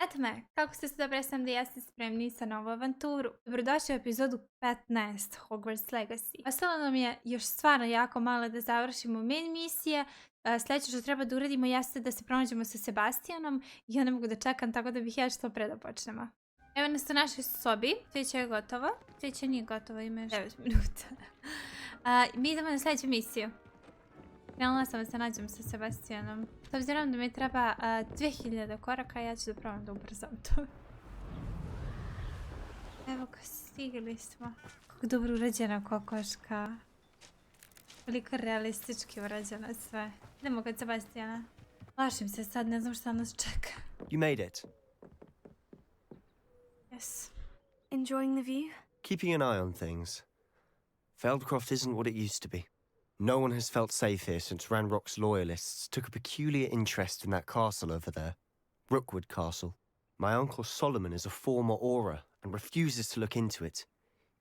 Etme, kako ste se dobro sam da jeste spremni za novu avanturu? Dobrodošli u epizodu 15 Hogwarts Legacy. Ostalo nam je još stvarno jako malo da završimo main misije. Sljedeće što treba da uradimo jeste da se pronađemo sa Sebastijanom i ja ne mogu da čekam, tako da bih ja što pre da počnemo. Evo nas u našoj sobi, cvijeće je gotovo. Cvijeće nije gotovo, ima još 9 minuta. Mi idemo na sljedeću misiju. Krenula sam da se nađem sa Sebastijanom. S obzirom da mi treba 2000 koraka, ja ću da probam da ubrzam to. Evo ga, stigli smo. Kako dobro urađena kokoška. Koliko realistički urađeno sve. Idemo kod Sebastijana. Plašim se sad, ne znam šta nas čeka. You made it. Yes. Enjoying the view? Keeping an eye on things. Feldcroft isn't what it used to be. No one has felt safe here since Ranrock's loyalists took a peculiar interest in that castle over there. Rookwood Castle. My uncle Solomon is a former Auror and refuses to look into it,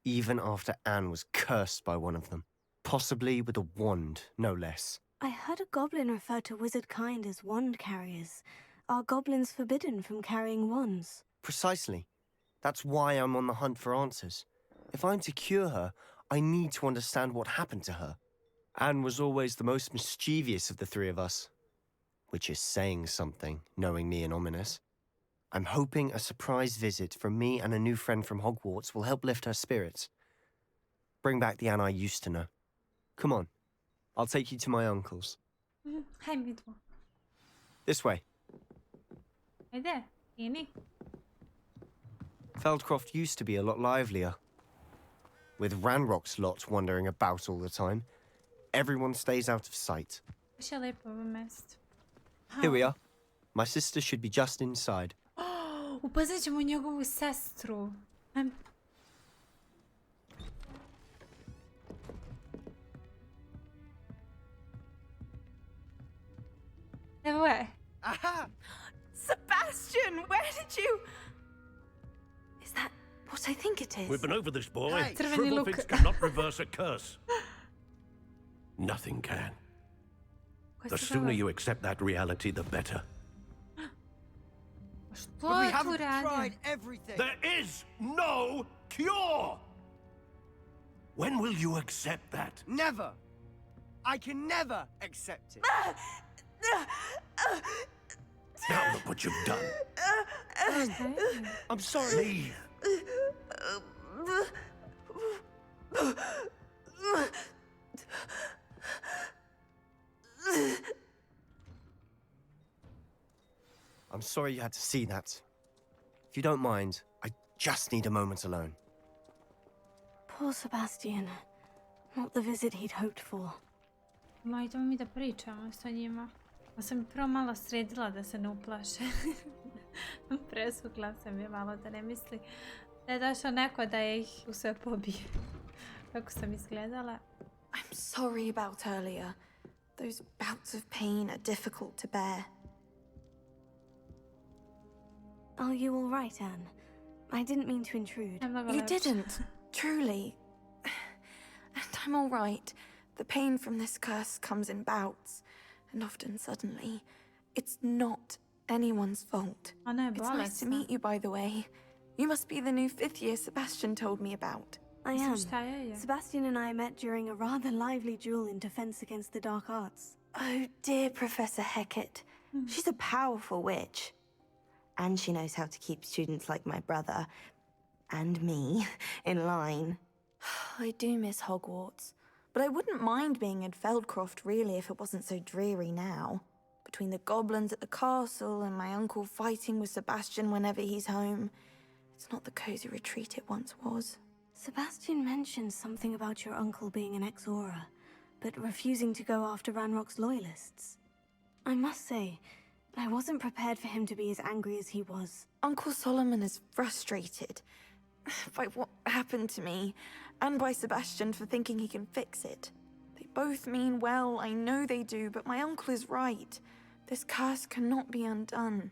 even after Anne was cursed by one of them. Possibly with a wand, no less. I heard a goblin refer to wizard kind as wand carriers. Are goblins forbidden from carrying wands? Precisely. That's why I'm on the hunt for answers. If I'm to cure her, I need to understand what happened to her. Anne was always the most mischievous of the three of us. Which is saying something, knowing me and Ominous. I'm hoping a surprise visit from me and a new friend from Hogwarts will help lift her spirits. Bring back the Anne I used to know. Come on, I'll take you to my uncle's. Haj mi dvo. This way. Ajde, ini. Feldcroft used to be a lot livelier. With Ranrock's lot wandering about all the time, everyone stays out of sight. Baš je lepo ovo mesto. Here we are. My sister should be just inside. Upoznat ćemo njegovu sestru. Evo je. Aha! Sebastian, where did you... Is that what I think it is? We've been over this, boy. Hey. Crveni luk. Shrivelfins cannot reverse a curse. Nothing can. Ko The se sooner zove? you accept that reality, the better. Što But we je tu haven't radio? tried everything. There is no cure! When will you accept that? Never. I can never accept it. Now look what you've done. I'm sorry. Leave. I'm sorry you had to see that. If you don't mind, I just need a moment alone. Poor Sebastian. Not the visit he'd hoped for. Ma idemo mi da pričamo sa njima. Ja sam prvo malo sredila da se ne uplaše. Presvukla sam je malo da ne misli da je došao neko da je ih u sve pobije. Kako sam izgledala. I'm sorry about earlier. Those bouts of pain are difficult to bear. Are you all right, Anne? I didn't mean to intrude. Ne mnogo You lepše. didn't, truly. And I'm all right. The pain from this curse comes in bouts, and often suddenly. It's not anyone's fault. Ona je It's nice to bolesna. meet you, by the way. You must be the new fifth year Sebastian told me about. I Mislim, am. šta joj je? Sebastian and I met during a rather lively duel in defense against the dark arts. Oh, dear Professor Hecat. She's a powerful witch. And she knows how to keep students like my brother and me in line. I do miss Hogwarts, but I wouldn't mind being in Feldcroft really if it wasn't so dreary now. Between the goblins at the castle and my uncle fighting with Sebastian whenever he's home, it's not the cozy retreat it once was. Sebastian mentioned something about your uncle being an ex-Auror, but refusing to go after Ranrock's loyalists. I must say, I wasn't prepared for him to be as angry as he was. Uncle Solomon is frustrated by what happened to me, and by Sebastian for thinking he can fix it. They both mean well, I know they do, but my uncle is right. This curse cannot be undone.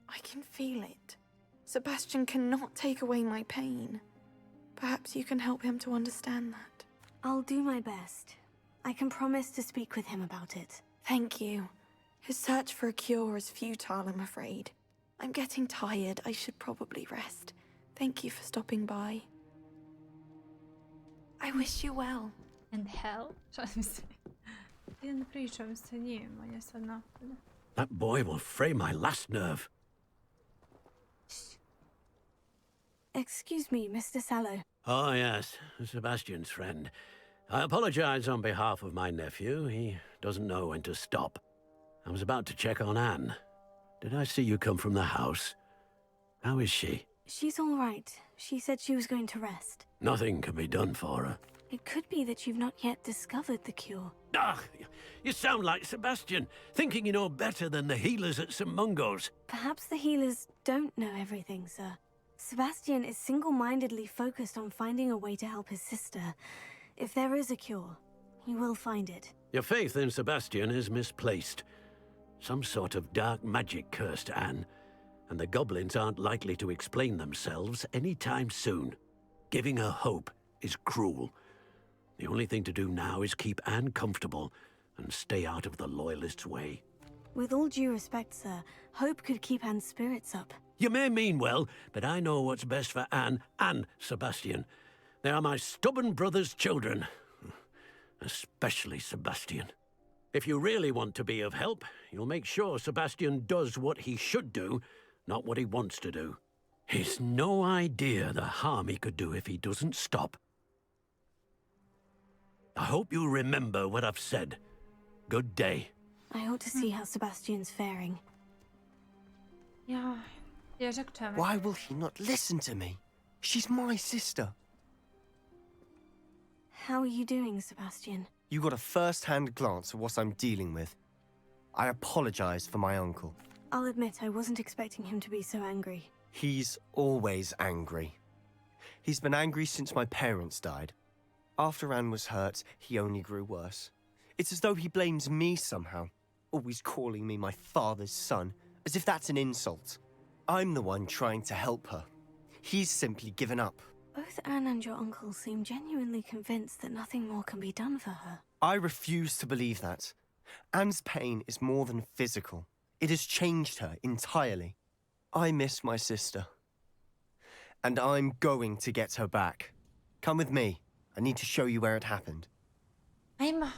I can feel it. Sebastian cannot take away my pain. Perhaps you can help him to understand that. I'll do my best. I can promise to speak with him about it. Thank you. His search for a cure is futile, I'm afraid. I'm getting tired. I should probably rest. Thank you for stopping by. I wish you well. And hell? Šalim se. Idem da pričam sa njim, on je sad napolje. That boy will fray my last nerve. Excuse me, Mr. Sallow. Oh, yes, Sebastian's friend. I apologize on behalf of my nephew. He doesn't know when to stop. I was about to check on Anne. Did I see you come from the house? How is she? She's all right. She said she was going to rest. Nothing can be done for her. It could be that you've not yet discovered the cure. Ah, you sound like Sebastian, thinking you know better than the healers at St. Mungo's. Perhaps the healers don't know everything, sir. Sebastian is single-mindedly focused on finding a way to help his sister. If there is a cure, he will find it. Your faith in Sebastian is misplaced. Some sort of dark magic cursed Anne, and the goblins aren't likely to explain themselves anytime soon. Giving her hope is cruel. The only thing to do now is keep Anne comfortable and stay out of the Loyalists' way. With all due respect, sir, hope could keep Anne's spirits up. You may mean well, but I know what's best for Anne and Sebastian. They are my stubborn brother's children. Especially Sebastian. If you really want to be of help, you'll make sure Sebastian does what he should do, not what he wants to do. He's no idea the harm he could do if he doesn't stop. I hope you remember what I've said. Good day. I ought to see how Sebastian's faring. Ja, dježak čovjek. Why will he not listen to me? She's my sister. How are you doing, Sebastian? You got a first-hand glance at what I'm dealing with. I apologize for my uncle. I'll admit I wasn't expecting him to be so angry. He's always angry. He's been angry since my parents died. After Anne was hurt, he only grew worse. It's as though he blames me somehow, always calling me my father's son, as if that's an insult. I'm the one trying to help her. He's simply given up. Both Anne and your uncle seem genuinely convinced that nothing more can be done for her. I refuse to believe that. Anne's pain is more than physical. It has changed her entirely. I miss my sister. And I'm going to get her back. Come with me. I need to show you where it happened. Ajmo.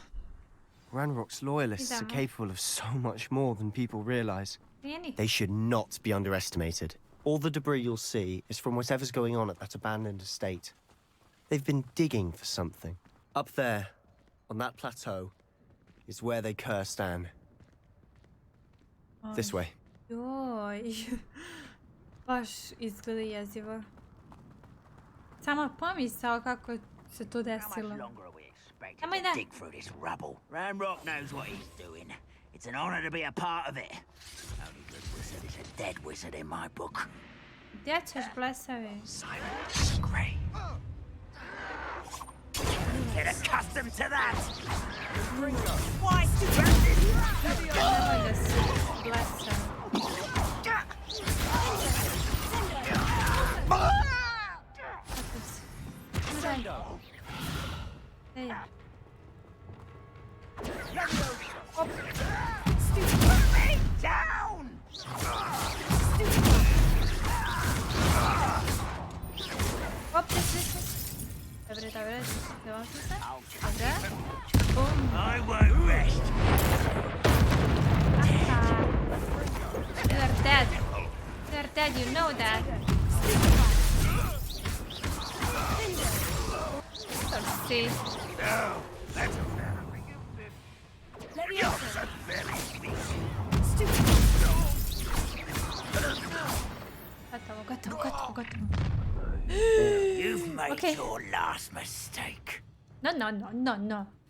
Ranrock's loyalists are Idemo. capable of so much more than people realize. Krijeni. They should not be underestimated. All the debris you'll see is from whatever's going on at that abandoned estate. They've been digging for something. Up there, on that plateau, is where they cursed Anne. This way. Joj. Baš izgleda jezivo. Samo pomisao kako se to How desilo. much longer are we expected Am I to there? dig through this rubble? Ranrock knows what he's doing. It's an honor to be a part of it. Only good wizard is a dead wizard in my book. Gdje ćeš blesavi? Silent scream. Get accustomed to that! Why Nemoj da se blesa. Kako se? Ej. Put me down! Hop, se. Dobre, dobre, schowam się se. Dobra. Bum. I won't rest. Aha. You are dead. You are dead, you know that. Let's see. No, that's You're so very sneaky. Gotovo. You've made Okay. your last mistake. No.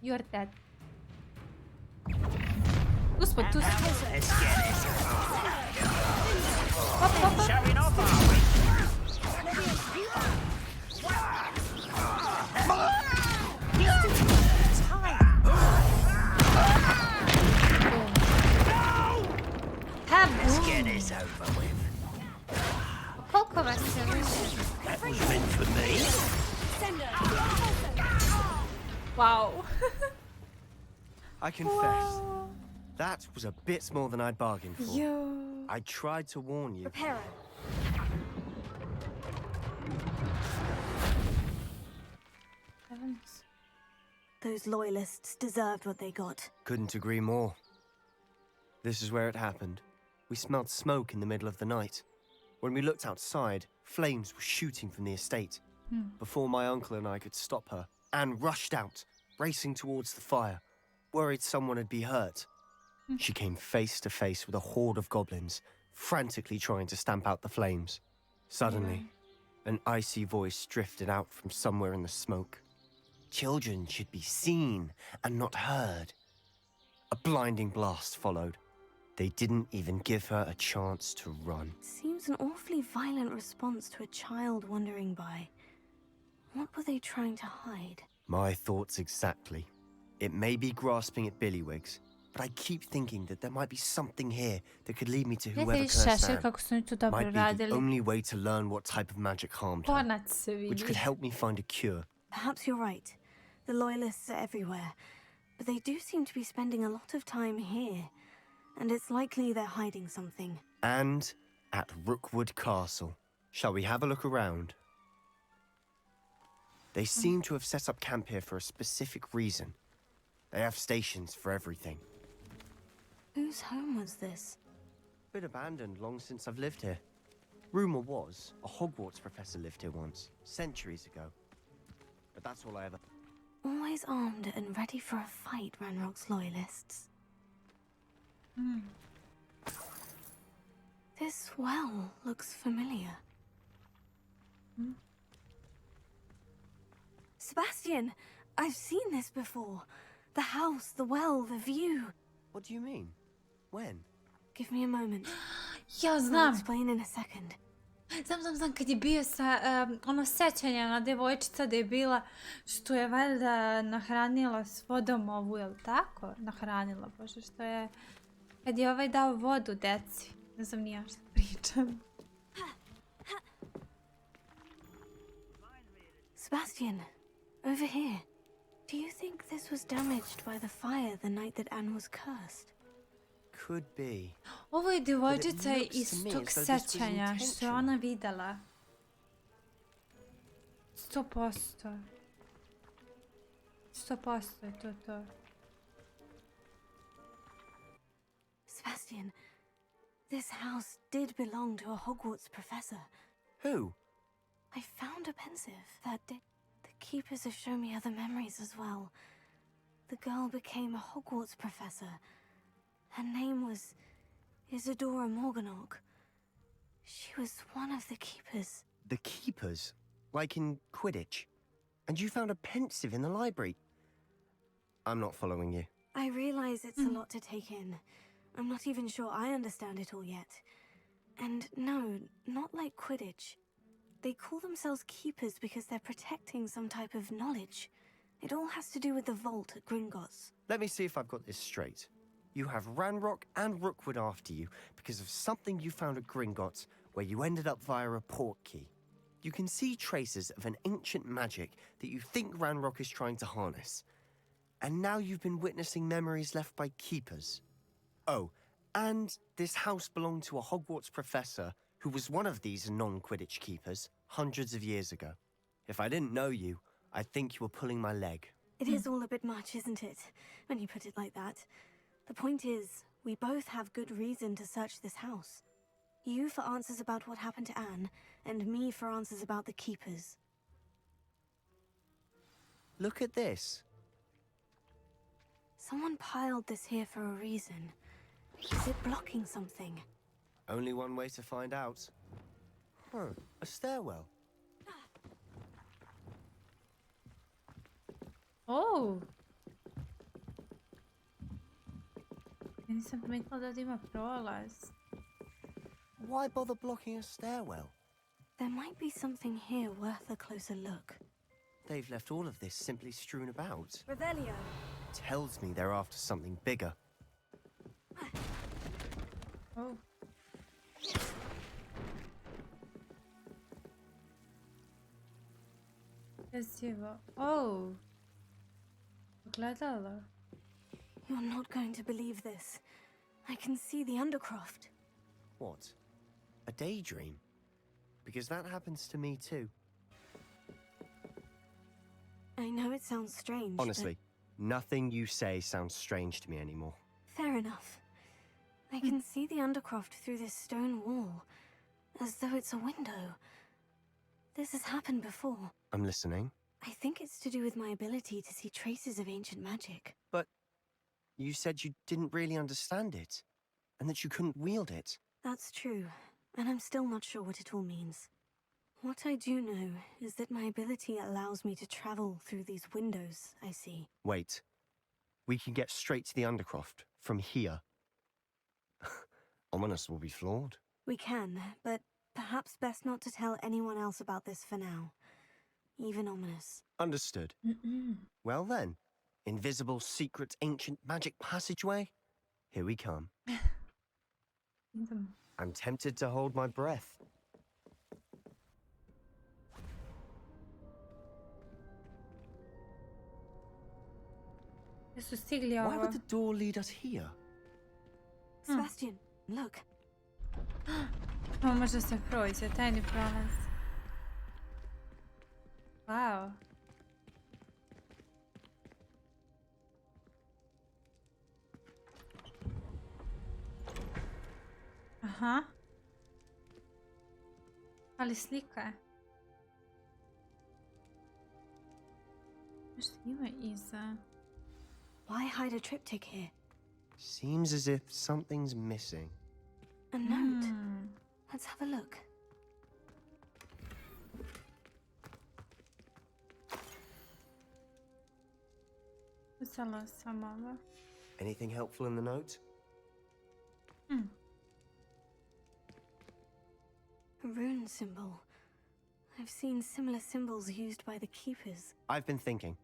You are dead. Uspod, tu si. Let's get it. Hop. Showing off, are we? Ha, Let's bum. get this over with. Koliko vas se više? That was meant for me. Wow. I confess, that was a bit more than I'd bargained for. Jo. I tried to warn you. Reparo. Heavens. Those loyalists deserved what they got. Couldn't agree more. This is where it happened. We smelled smoke in the middle of the night. When we looked outside, flames were shooting from the estate. Before my uncle and I could stop her, Anne rushed out, racing towards the fire, worried someone would be hurt. She came face to face with a horde of goblins, frantically trying to stamp out the flames. Suddenly, an icy voice drifted out from somewhere in the smoke. Children should be seen and not heard. A blinding blast followed. They didn't even give her a chance to run. Seems an awfully violent response to a child wandering by. What were they trying to hide? My thoughts exactly. It may be grasping at Billywigs, but I keep thinking that there might be something here that could lead me to whoever Vidite cursed šešir Anne. kako su oni to dobro Might be the radili. only way to learn what type of magic harmed her, Konac se which vidi. could help me find a cure. Perhaps you're right. The loyalists are everywhere. But they do seem to be spending a lot of time here. And it's likely they're hiding something. And at Rookwood Castle. Shall we have a look around? They seem to have set up camp here for a specific reason. They have stations for everything. Whose home was this? Been abandoned long since I've lived here. Rumor was a Hogwarts professor lived here once, centuries ago. But that's all I ever... Always armed and ready for a fight, Ranrock's loyalists. This well looks familiar. Sebastian! I've seen this before. The house, the well, the view. What do you mean? When? Give me a moment. Ja I'll znam. explain in a second. Znam kad je bio sa ono sećanja na devojčica da je bila što je valjda nahranila s vodom ovu, jel tako? Nahranila, bože, što je kad je ovaj dao vodu deci. Ne znam ni ja što pričam. Sebastian, over here. Do you think this was damaged by the fire the night that Anne was cursed? Could be. Ovo je devojčica looks to iz me tog as though this was sećanja što je intentional. ona videla. 100%. 100% je to. Sebastian, this house did belong to a Hogwarts professor. Who? I found a pensive that day. The keepers have shown me other memories as well. The girl became a Hogwarts professor. Her name was Isadora Morganach. She was one of the keepers. The keepers? Like in Quidditch? And you found a pensive in the library? I'm not following you. I realize it's a lot to take in. I'm not even sure I understand it all yet. And no, not like Quidditch. They call themselves keepers because they're protecting some type of knowledge. It all has to do with the vault at Gringotts. Let me see if I've got this straight. You have Ranrock and Rookwood after you because of something you found at Gringotts where you ended up via a portkey. You can see traces of an ancient magic that you think Ranrock is trying to harness. And now you've been witnessing memories left by keepers. Oh, and this house belonged to a Hogwarts professor who was one of these non-Quidditch keepers hundreds of years ago. If I didn't know you, I'd think you were pulling my leg. It is all a bit much, isn't it? When you put it like that. The point is, we both have good reason to search this house. You for answers about what happened to Anne, and me for answers about the keepers. Look at this. Someone piled this here for a reason. Is it blocking something? Only one way to find out. Huh, a stairwell. Oh! Ja nisam primetila da ima prolaz. Why bother blocking a stairwell? There might be something here worth a closer look. They've left all of this simply strewn about. Revelio! Tells me they're after something bigger. Oh. Jezivo. Oh! Pogledala. You're not going to believe this. I can see the Undercroft. What? A daydream? Because that happens to me too. I know it sounds strange, Honestly, nothing you say sounds strange to me anymore. but fair enough. I can see the Undercroft through this stone wall, as though it's a window. This has happened before. I'm listening. I think it's to do with my ability to see traces of ancient magic. But you said you didn't really understand it, and that you couldn't wield it. That's true, and I'm still not sure what it all means. What I do know is that my ability allows me to travel through these windows I see. Wait. We can get straight to the Undercroft from here. Ominous will be floored. We can, but perhaps best not to tell anyone else about this for now. Even Ominous. Understood. Well then, invisible, secret, ancient magic passageway? Here we come. I'm tempted to hold my breath. Su stigli Why ovo. would the door lead us here? Sebastian, look. O, može se proći, tajni prolaz. Wow. Aha. Ali slika je. Nešto ima iza. Why hide a triptych here? Seems as if something's missing. A note. Let's have a look. Uzela sam ovo. Anything helpful in the note? A rune symbol. I've seen similar symbols used by the keepers. I've been thinking.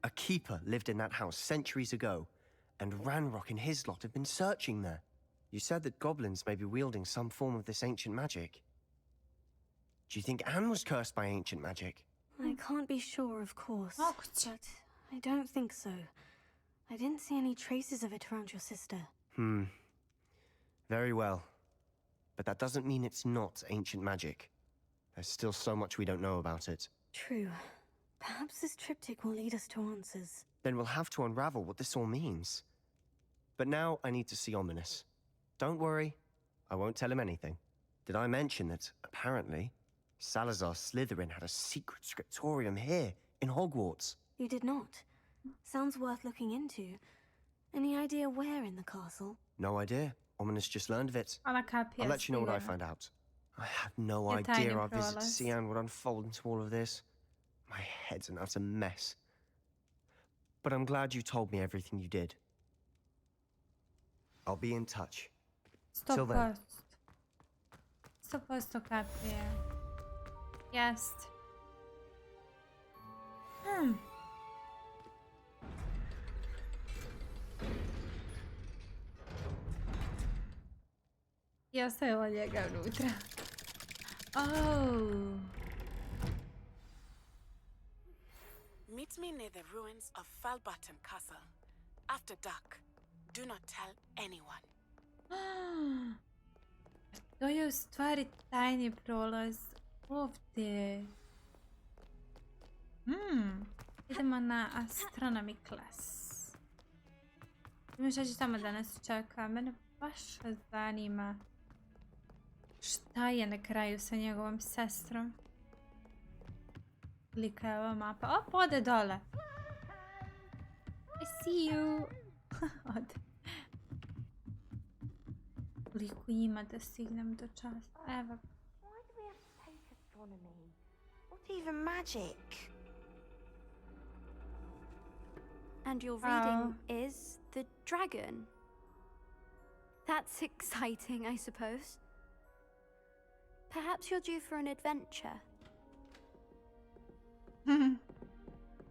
A keeper lived in that house centuries ago, and Ranrock and his lot have been searching there. You said that goblins may be wielding some form of this ancient magic. Do you think Anne was cursed by ancient magic? I can't be sure, of course. Moguće. But I don't think so. I didn't see any traces of it around your sister. Very well. But that doesn't mean it's not ancient magic. There's still so much we don't know about it. True. Perhaps this triptych will lead us to answers. Then we'll have to unravel what this all means. But now I need to see Ominous. Don't worry, I won't tell him anything. Did I mention that, apparently, Salazar Slytherin had a secret scriptorium here, in Hogwarts? You did not. Sounds worth looking into. Any idea where in the castle? No idea. Ominous just learned of it. Ona kapija I'll let you know what I stigla. find out. I had no Je tajni idea our visit to prolaz. Sian would unfold into all of this. My head's an utter mess. But I'm glad you told me everything you did. I'll be in touch. Till then. 100% kapije. Jest. I ostavila njega unutra. Oh. Meet me near the ruins of Falbottom Castle. After dark. Do not tell anyone. To je u stvari tajni prolaz ovdje. Idemo na astronomy class. Ima šta će tamo danas čeka. Mene baš zanima šta je na kraju sa njegovom sestrom. Lika je ova mapa. O, ode dole. I see you. Ode. Koliko ima da stignem do časa. Evo. Why do we have to take astronomy? What even magic? And your Wow. reading is the dragon. That's exciting, I suppose. Perhaps you're due for an adventure.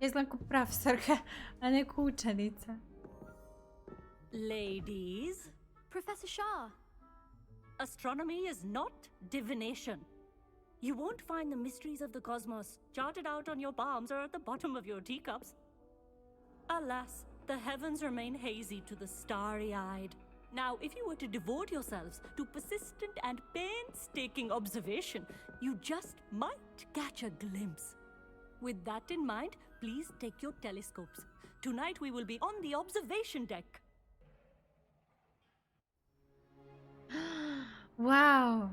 Izgledam kao profesorka, a ne kao učenica. Ladies, Professor Shah, astronomy is not divination. You won't find the mysteries of the cosmos charted out on your palms or at the bottom of your teacups. Alas, the heavens remain hazy to the starry-eyed. Now, if you were to devote yourselves to persistent and painstaking observation, you just might catch a glimpse. With that in mind, please take your telescopes. Tonight we will be on the observation deck. Wow.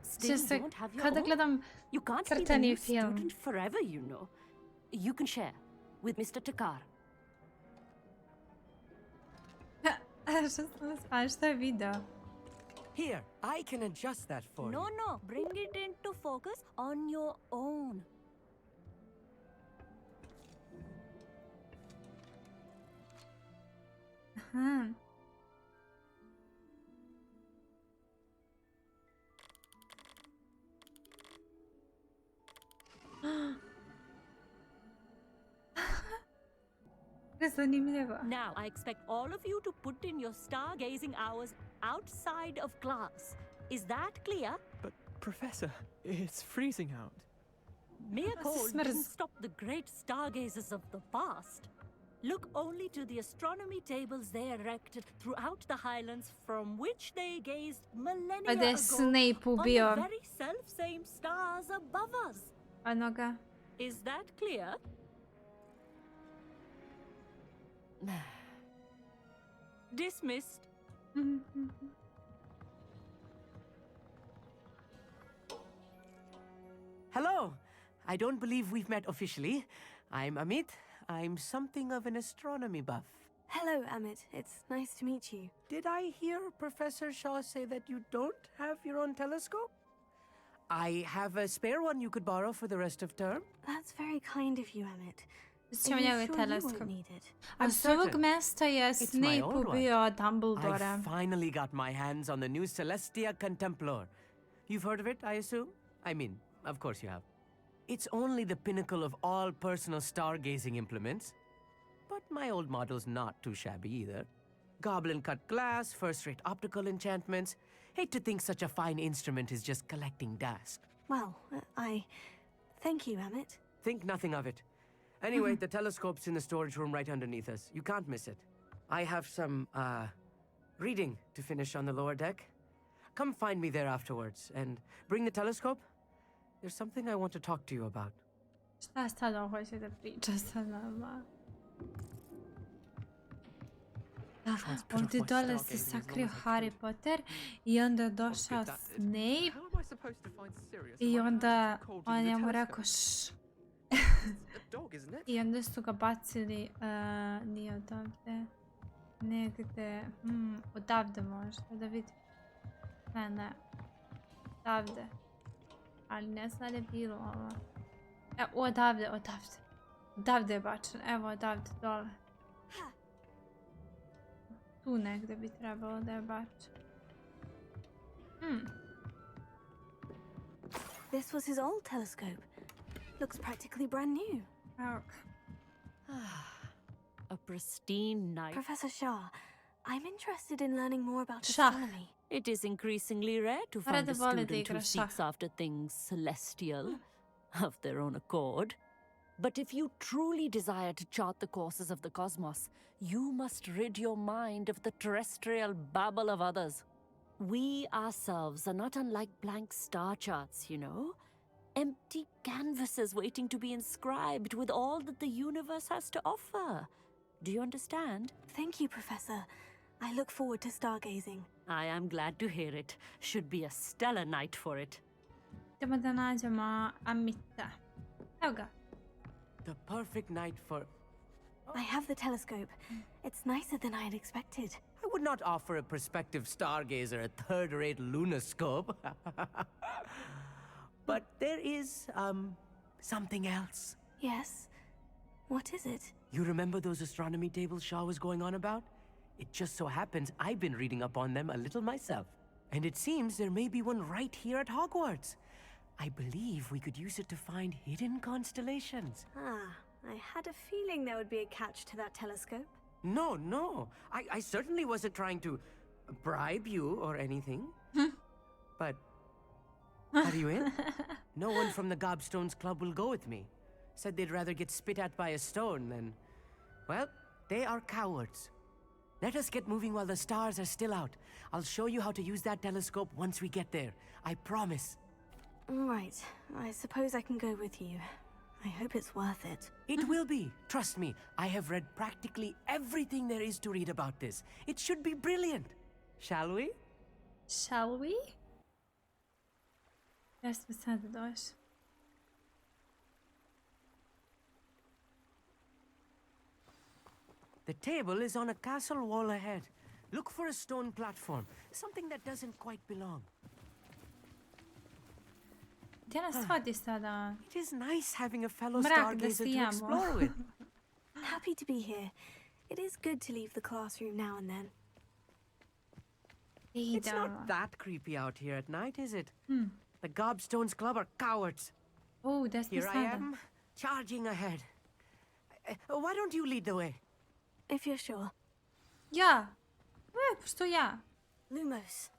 Still, Just don't have your kada own? gledam You can't be the crtani new film. student forever, you know. You can share with Mr. Takar. Šta je video? Here, I can adjust that for No, you. no, bring it into focus on your own. Aha. Zanimljivo. Now, I expect all of you to put in your stargazing hours outside of class. Is that clear? But, Professor, it's freezing out. Mere cold smrz. didn't stop the great stargazers of the past. Look only to the astronomy tables they erected throughout the Highlands, from which they gazed millennia Pa da je ago Snape on ubio the very self-same stars above us. onoga. Is that clear? Dismissed. Hello! I don't believe we've met officially. I'm Amit. I'm something of an astronomy buff. Hello, Amit. It's nice to meet you. Did I hear Professor Shaw say that you don't have your own telescope? I have a spare one you could borrow for the rest of term. That's very kind of you, Amit. Ćemo Are you njegov sure you teleskop. won't need it? A I'm s ovog certain. mesta je It's my Snape old one. ubio Dumbledore. I finally got my hands on the new Celestia Contemplar. You've heard of it, I assume? I mean, of course you have. It's only the pinnacle of all personal stargazing implements. But my old model's not too shabby either. Goblin-cut glass, first-rate optical enchantments. Hate to think such a fine instrument is just collecting dust. Well, thank you, Amit. Think nothing of it. Anyway, the telescope's in the storage room right underneath us. You can't miss it. I have some, reading to finish on the lower deck. Come find me there afterwards, and bring the telescope. There's something I want to talk to you about. Šta sad on hoće da priča sa nama? Da, ovdje dole se sakrio Harry Potter i onda je došao Snape i onda on je mu rekao šš. I onda su ga bacili, nije odavde, negde, odavde možda, da vidim. Ne, odavde. Ali ne znam da li je bilo ovo. Odavde. Odavde je bačen, evo odavde, dole. Tu negde bi trebalo da je bačen. This was his old telescope. Looks practically brand new. A pristine night. Professor Shah, I'm interested in learning more about Shah. astronomy. It is increasingly rare to find Rada a voli da student who igra seeks šah. after things celestial of their own accord. But if you truly desire to chart the courses of the cosmos, you must rid your mind of the terrestrial babble of others. We ourselves are not unlike blank star charts, you know? Empty canvases waiting to be inscribed with all that the universe has to offer. Do you understand? Thank you, Professor. I look forward to stargazing. I am glad to hear it. Should be a stellar night for it. Idemo da nađemo Amita. Evo ga. The perfect night for... I have the telescope. It's nicer than I had expected. I would not offer a prospective stargazer a third-rate lunoscope. But there is, something else. Yes? What is it? You remember those astronomy tables Shaw was going on about? It just so happens I've been reading up on them a little myself. And it seems there may be one right here at Hogwarts. I believe we could use it to find hidden constellations. I had a feeling there would be a catch to that telescope. No. I certainly wasn't trying to bribe you or anything. But are you in? No one from the Gobstones Club will go with me. Said they'd rather get spit at by a stone than... Well, They are cowards. Let us get moving while the stars are still out. I'll show you how to use that telescope once we get there. I promise. Right. I suppose I can go with you. I hope it's worth it. It will be. Trust me, I have read practically everything there is to read about this. It should be brilliant. Shall we? Shall we? Jesmo sada došli. The table is on a castle wall ahead. Look for a stone platform, something that doesn't quite belong. Gdje nas vodi sada? It is nice having a fellow Mrak da stargazer to sijamo. explore with. Happy to be here. It is good to leave the classroom now and then. It's Idemo. not that creepy out here at night, is it? The Gobstones Club are cowards. Gdje smo Here I sada? am, charging ahead. Why don't you lead the way? If you're sure. Ja! Što ja? Lumos.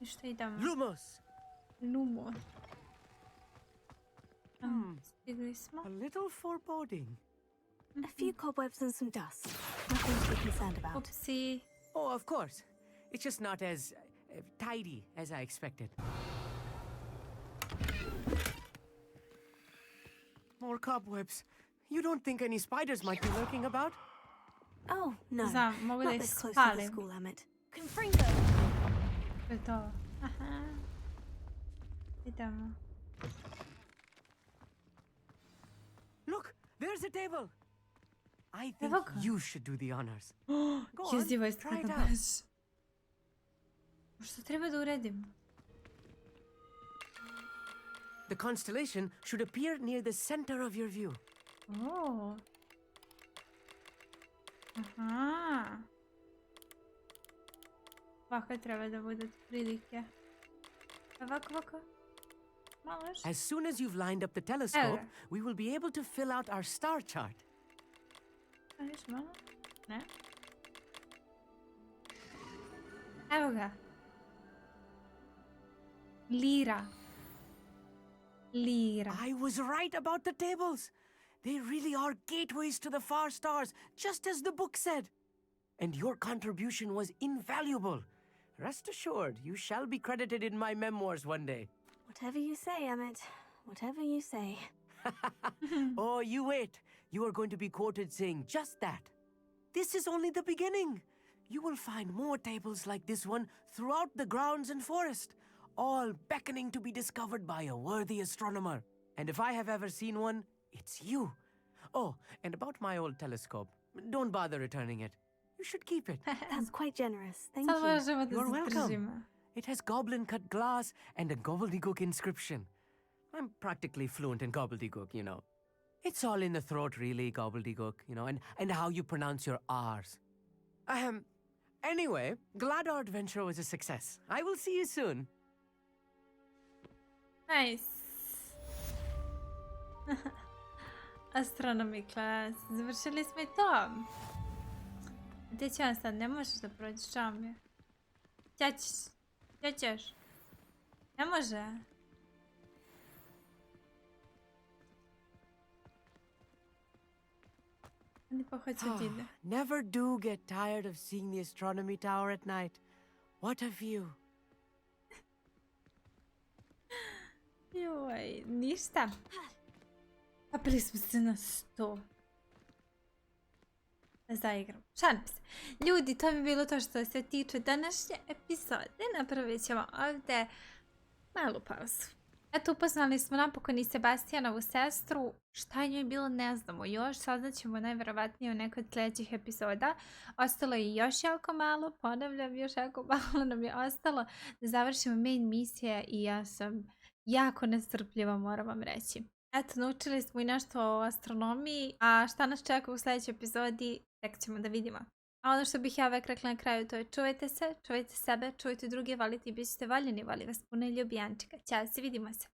I što idemo? Lumos! Lumos. Stigli smo. A little foreboding. A few cobwebs and some dust. Nothing to be concerned about. Upsi. Oh, of course. It's just not as tidy as I expected. More cobwebs. You don't think any spiders might be lurking about? Oh, no. Znam, mogu da Not ih this close to the spalim. school, Emmett. Confringo! To je to. Aha. Idemo. Look, there's a table. I think Evo ga. you should do the honors. Go on, Jezivo je try it sada out. baš. Što treba da uredim? The constellation should appear near the center of your view. Oh. Aha. Ovako treba da bude prilike. Ovako. Malo još. As soon as you've lined up the telescope, Evo ga. we will be able to fill out our star chart. A još malo? Ne. Evo ga. Lira. I was right about the tables. They really are gateways to the far stars, just as the book said. And your contribution was invaluable. Rest assured, you shall be credited in my memoirs one day. Whatever you say, Emmett. Whatever you say. Oh, you wait. You are going to be quoted saying just that. This is only the beginning. You will find more tables like this one throughout the grounds and forest, all beckoning to be discovered by a worthy astronomer. And if I have ever seen one, it's you. Oh, and about my old telescope, don't bother returning it. You should keep it. That's quite generous. Thank Sad you. možemo da You're se welcome. držimo. It has goblin-cut glass and a gobbledygook inscription. I'm practically fluent in gobbledygook, you know. It's all in the throat, really, gobbledygook, you know, and how you pronounce your R's. Anyway, glad our adventure was a success. I will see you soon. Nice. Astronomy class. Završili smo i to. Gdje će on sad? Ne možeš da prođeš, žao mi je. Gdje ćeš? Gdje ćeš? Ne može. Oni pa hoće da ide. Never do get tired of seeing the astronomy tower at night. What a view. Joj, ništa. Papili smo se na 100. Da zaigram. Šalim se. Ljudi, to bi bilo to što se tiče današnje epizode. Napravit ćemo ovdje malu pauzu. Eto, upoznali smo napokon i Sebastijanovu sestru. Šta je njoj bilo ne znamo još. Saznaćemo najvjerovatnije u nekoj od sljedećih epizoda. Ostalo je još jako malo. Ponavljam, još jako malo nam je ostalo da završimo main misije i ja sam jako nestrpljiva, moram vam reći. Eto, naučili smo i nešto o astronomiji, a šta nas čeka u sljedećoj epizodi, tek ćemo da vidimo. A ono što bih ja uvek rekla na kraju, to je čuvajte se, čuvajte sebe, čuvajte druge, volite i bit ćete voljeni, voli vas puno i ljubi Annchika. Ćao, se vidimo se.